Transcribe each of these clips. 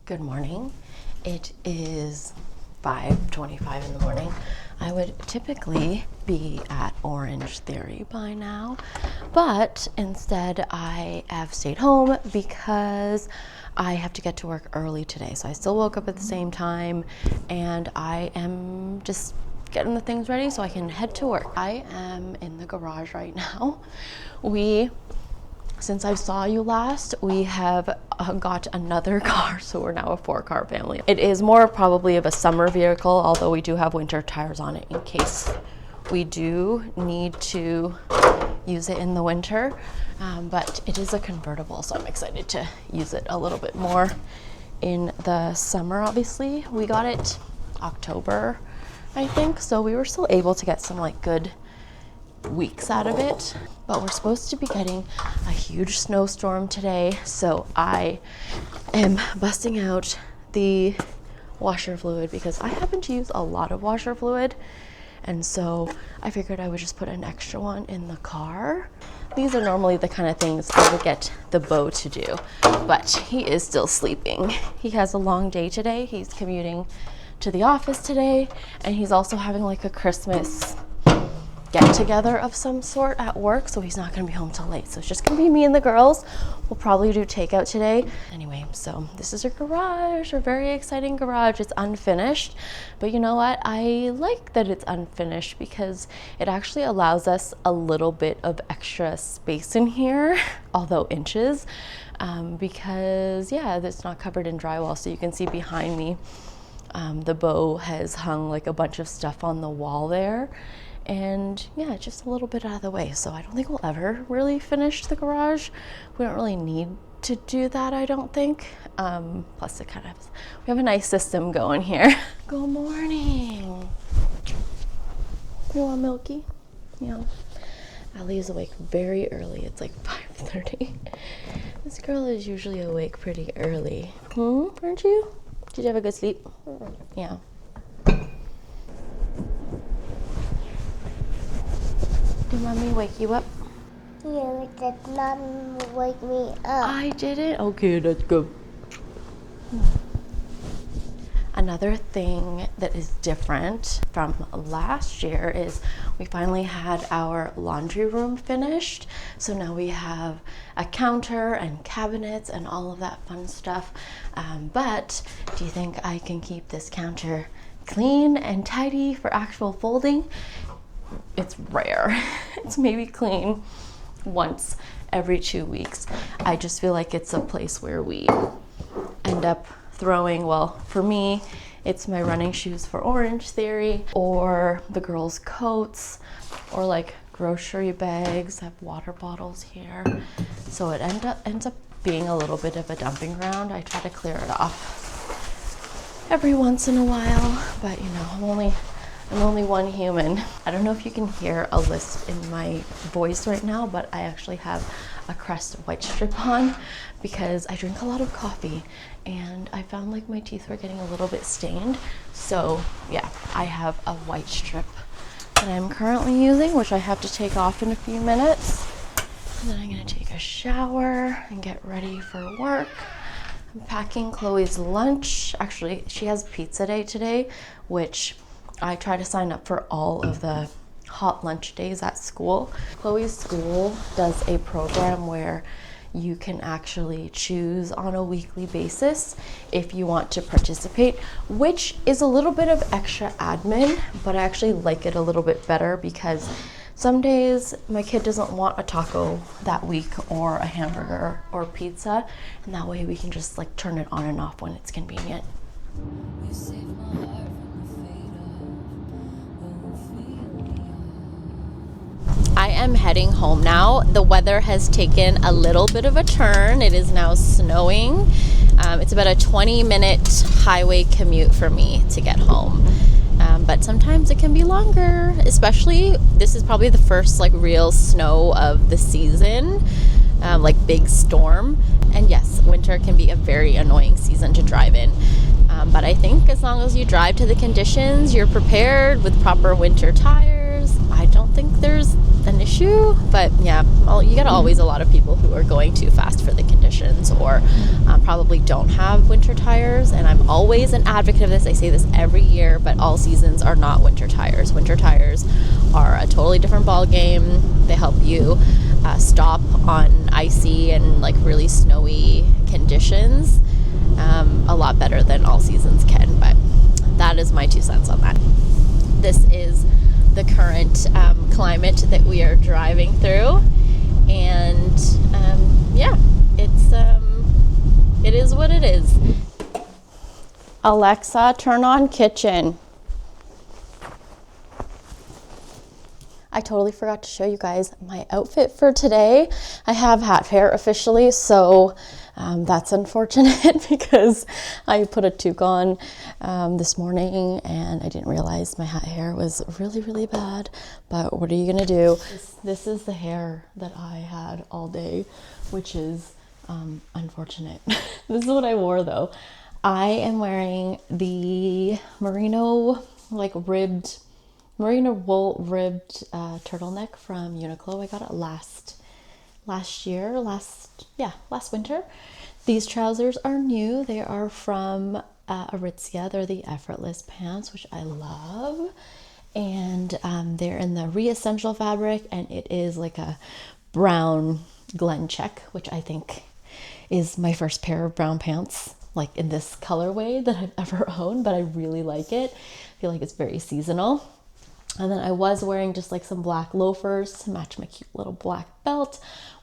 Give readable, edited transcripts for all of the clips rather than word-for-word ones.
Good morning. It is 5:25 in the morning. I would typically be at Orange Theory by now, but instead I have stayed home because I have to get to work early today. So I still woke up at the same time and I am just getting the things ready so I can head to work. I am in the garage right now. Since I saw you last, we have got another car, so we're now a 4-car family. It is more probably of a summer vehicle, although we do have winter tires on it in case we do need to use it in the winter. But it is a convertible, so I'm excited to use it a little bit more in the summer, obviously. We got it October, I think, so we were still able to get some good weeks out of it, but we're supposed to be getting a huge snowstorm today, so I am busting out the washer fluid because I happen to use a lot of washer fluid, and so I figured I would just put an extra one in the car. These are normally the kind of things I would get the beau to do, but he is still sleeping. He has a long day today. He's commuting to the office today, and he's also having a Christmas get together of some sort at work, so he's not gonna be home till late. So it's just gonna be me and the girls. We'll probably do takeout today. Anyway, so this is our garage, our very exciting garage. It's unfinished, but you know what? I like that it's unfinished because it actually allows us a little bit of extra space in here, although inches, because yeah, it's not covered in drywall. So you can see behind me, the beau has hung a bunch of stuff on the wall there. And yeah, just a little bit out of the way. So I don't think we'll ever really finish the garage. We don't really need to do that, I don't think. Plus we have a nice system going here. Good morning. You want Milky? Yeah. Ali is awake very early. It's 5:30. This girl is usually awake pretty early. Aren't you? Did you have a good sleep? Yeah. Did mommy wake you up? Yeah, it did not wake me up. I didn't? Okay, that's good. Another thing that is different from last year is we finally had our laundry room finished. So now we have a counter and cabinets and all of that fun stuff. But do you think I can keep this counter clean and tidy for actual folding? It's rare. It's maybe clean once every 2 weeks. I just feel like it's a place where we end up throwing, well, for me, it's my running shoes for Orange Theory, or the girls' coats, or grocery bags. I have water bottles here. So it ends up being a little bit of a dumping ground. I try to clear it off every once in a while, but I'm only one human. I don't know if you can hear a lisp in my voice right now, but I actually have a Crest white strip on because I drink a lot of coffee and I found my teeth were getting a little bit stained. So yeah, I have a white strip that I'm currently using, which I have to take off in a few minutes. And then I'm gonna take a shower and get ready for work. I'm packing Chloe's lunch. Actually, she has pizza day today, which I try to sign up for all of the hot lunch days at school. Chloe's school does a program where you can actually choose on a weekly basis if you want to participate, which is a little bit of extra admin, but I actually like it a little bit better because some days my kid doesn't want a taco that week or a hamburger or pizza, and that way we can just turn it on and off when it's convenient. I am heading home now. The weather has taken a little bit of a turn. It is now snowing. It's about a 20-minute highway commute for me to get home. But sometimes it can be longer, especially this is probably the first real snow of the season, big storm. And yes, winter can be a very annoying season to drive in. But I think as long as you drive to the conditions, you're prepared with proper winter tires, I don't think there's an issue. But yeah, you get always a lot of people who are going too fast for the conditions or probably don't have winter tires, and I'm always an advocate of this. I say this every year, but all seasons are not winter tires. Winter tires are a totally different ball game. They help you stop on icy and like really snowy conditions a lot better than all seasons can, but that is my 2 cents on that. This is the current climate that we are driving through, and yeah, it is what it is. Alexa, turn on kitchen. I totally forgot to show you guys my outfit for today. I have hat hair officially, so that's unfortunate because I put a toque on this morning and I didn't realize my hat hair was really, really bad. But what are you gonna do? This is the hair that I had all day, which is unfortunate. This is what I wore though. I am wearing the merino wool ribbed turtleneck from Uniqlo. I got it last winter. These trousers are new. They are from Aritzia. They're the effortless pants, which I love. And they're in the Re-Essential fabric, and it is like a brown Glen check, which I think is my first pair of brown pants, like in this colorway that I've ever owned, but I really like it. I feel like it's very seasonal. And then I was wearing just like some black loafers to match my cute little black belt,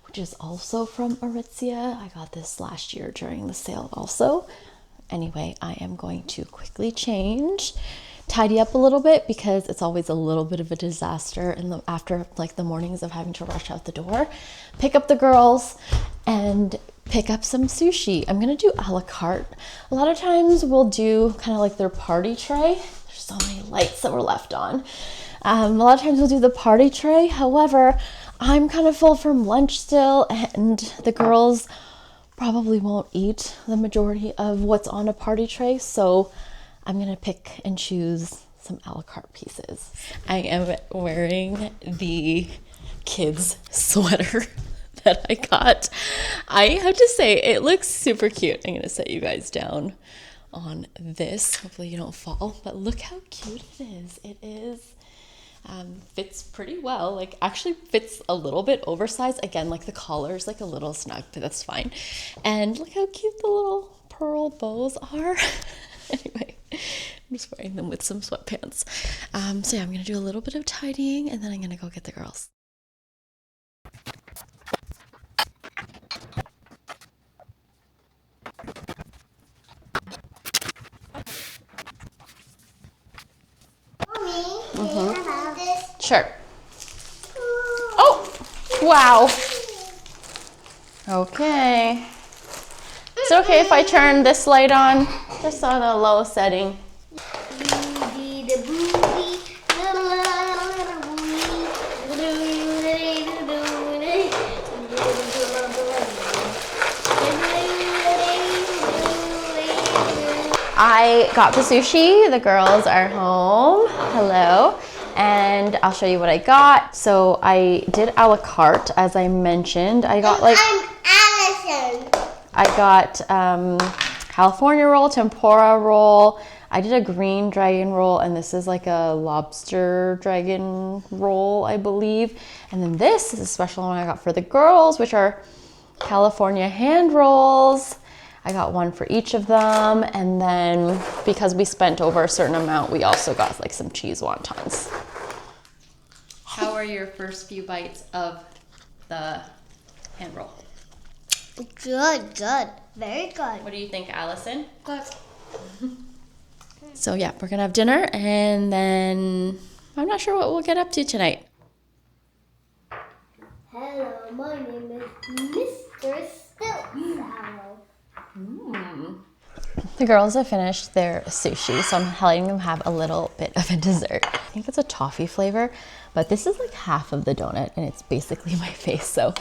which is also from Aritzia. I got this last year during the sale also. Anyway, I am going to quickly change, tidy up a little bit because it's always a little bit of a disaster after like the mornings of having to rush out the door, pick up the girls, and pick up some sushi. I'm gonna do a la carte. A lot of times we'll do kind of like their party tray. There's so many lights that were left on. A lot of times we'll do the party tray. However, I'm kind of full from lunch still, and the girls probably won't eat the majority of what's on a party tray. So I'm gonna pick and choose some a la carte pieces. I am wearing the kids sweater that I got. I have to say, it looks super cute. I'm gonna set you guys down on this. Hopefully you don't fall, but look how cute it is. It is fits pretty well, like actually fits a little bit oversized. Again, like the collar's like a little snug, but that's fine. And look how cute the little pearl bows are. Anyway, I'm just wearing them with some sweatpants. So yeah, I'm gonna do a little bit of tidying and then I'm gonna go get the girls. Sure. Oh, wow. Okay. It's okay if I turn this light on, just on a low setting. I got the sushi. The girls are home. Hello. And I'll show you what I got. So I did a la carte, as I mentioned. I got like... I'm Allison. I got California roll, tempura roll. I did a green dragon roll, and this is like a lobster dragon roll, I believe. And then this is a special one I got for the girls, which are California hand rolls. I got one for each of them. And then because we spent over a certain amount, we also got like some cheese wontons. How are your first few bites of the hand roll? Good, good. Very good. What do you think, Allison? Good. So yeah, we're gonna have dinner and then I'm not sure what we'll get up to tonight. Hello, my name is Mr. Stiltsalo. The girls have finished their sushi, so I'm letting them have a little bit of a dessert. I think it's a toffee flavor, but this is like half of the donut and it's basically my face. So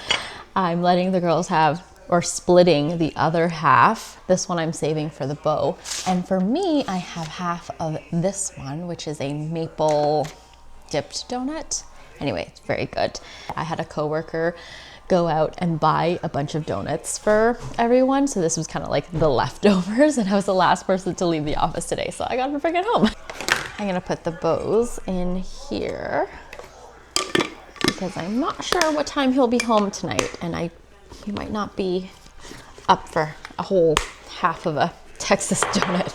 I'm letting the girls have, or splitting the other half. This one I'm saving for the bow. And for me, I have half of this one, which is a maple dipped donut. Anyway, it's very good. I had a coworker go out and buy a bunch of donuts for everyone. So this was kind of like the leftovers, and I was the last person to leave the office today, so I got to bring it home. I'm gonna put the bows in here because I'm not sure what time he'll be home tonight, and he might not be up for a whole half of a Texas donut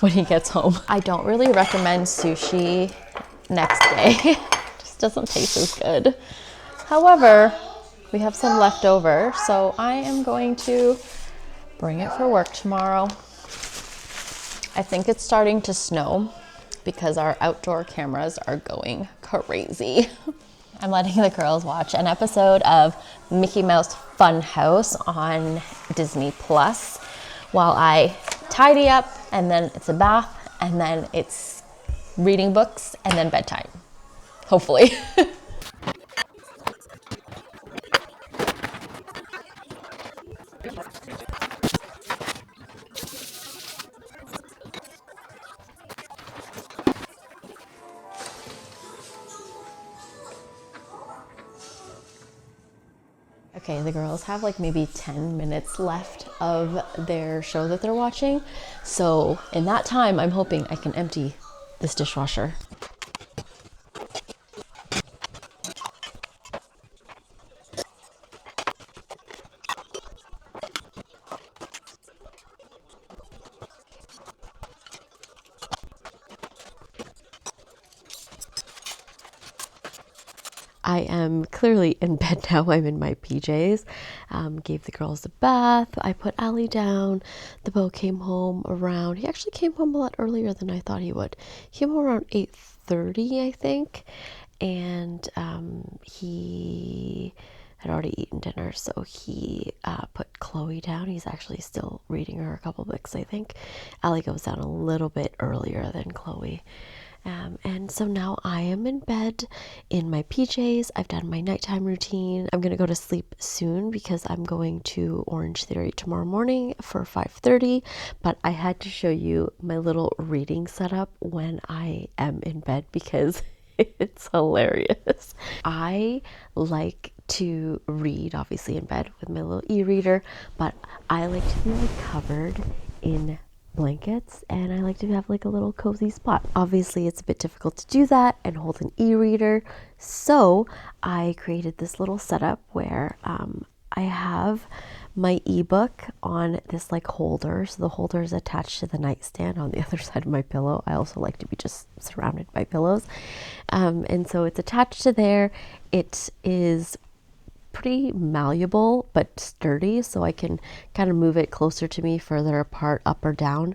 when he gets home. I don't really recommend sushi next day. It just doesn't taste as good. However, we have some left over, so I am going to bring it for work tomorrow. I think it's starting to snow because our outdoor cameras are going crazy. I'm letting the girls watch an episode of Mickey Mouse Funhouse on Disney Plus while I tidy up, and then it's a bath, and then it's reading books, and then bedtime, hopefully. Okay, the girls have like maybe 10 minutes left of their show that they're watching. So in that time, I'm hoping I can empty this dishwasher. I am clearly in bed now. I'm in my PJs. Gave the girls a bath. I put Allie down. The Beau came home around, he actually came home a lot earlier than I thought he would. He came home around 8:30, I think. And he had already eaten dinner, so he put Chloe down. He's actually still reading her a couple books, I think. Allie goes down a little bit earlier than Chloe. And so now I am in bed in my PJs. I've done my nighttime routine. I'm going to go to sleep soon because I'm going to Orange Theory tomorrow morning for 5:30. But I had to show you my little reading setup when I am in bed because it's hilarious. I like to read, obviously, in bed with my little e-reader, but I like to be like covered in blankets, and I like to have like a little cozy spot. Obviously, it's a bit difficult to do that and hold an e-reader, so I created this little setup where I have my ebook on this like holder. So the holder is attached to the nightstand on the other side of my pillow. I also like to be just surrounded by pillows, and so it's attached to there. It is pretty malleable but sturdy, so I can kind of move it closer to me, further apart, up or down.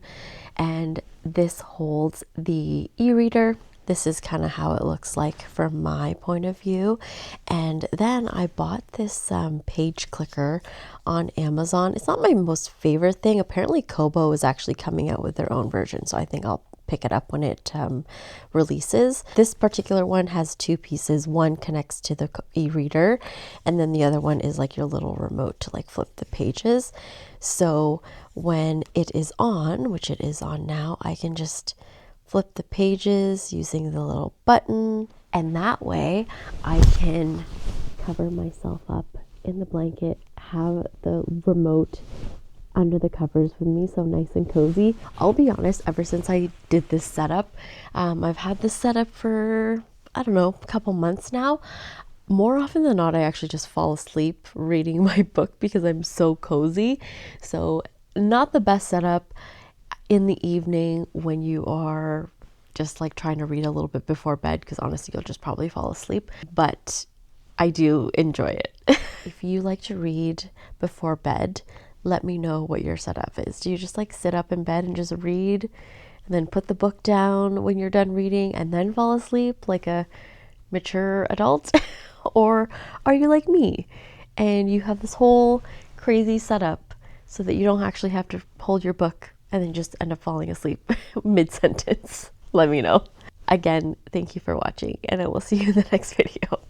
And this holds the e-reader. This is kind of how it looks like from my point of view. And then I bought this page clicker on Amazon. It's not my most favorite thing. Apparently Kobo is actually coming out with their own version, so I think I'll pick it up when it releases. This particular one has two pieces. One connects to the e-reader, and then the other one is like your little remote to like flip the pages. So when it is on, which it is on now, I can just flip the pages using the little button, and that way I can cover myself up in the blanket, have the remote under the covers with me, so nice and cozy. I'll be honest, ever since I did this setup, I've had this setup for, I don't know, a couple months now. More often than not, I actually just fall asleep reading my book because I'm so cozy. So not the best setup in the evening when you are just like trying to read a little bit before bed, because honestly, you'll just probably fall asleep. But I do enjoy it. If you like to read before bed, let me know what your setup is. Do you just like sit up in bed and just read and then put the book down when you're done reading and then fall asleep like a mature adult? Or are you like me and you have this whole crazy setup so that you don't actually have to hold your book and then just end up falling asleep mid-sentence? Let me know. Again, thank you for watching, and I will see you in the next video.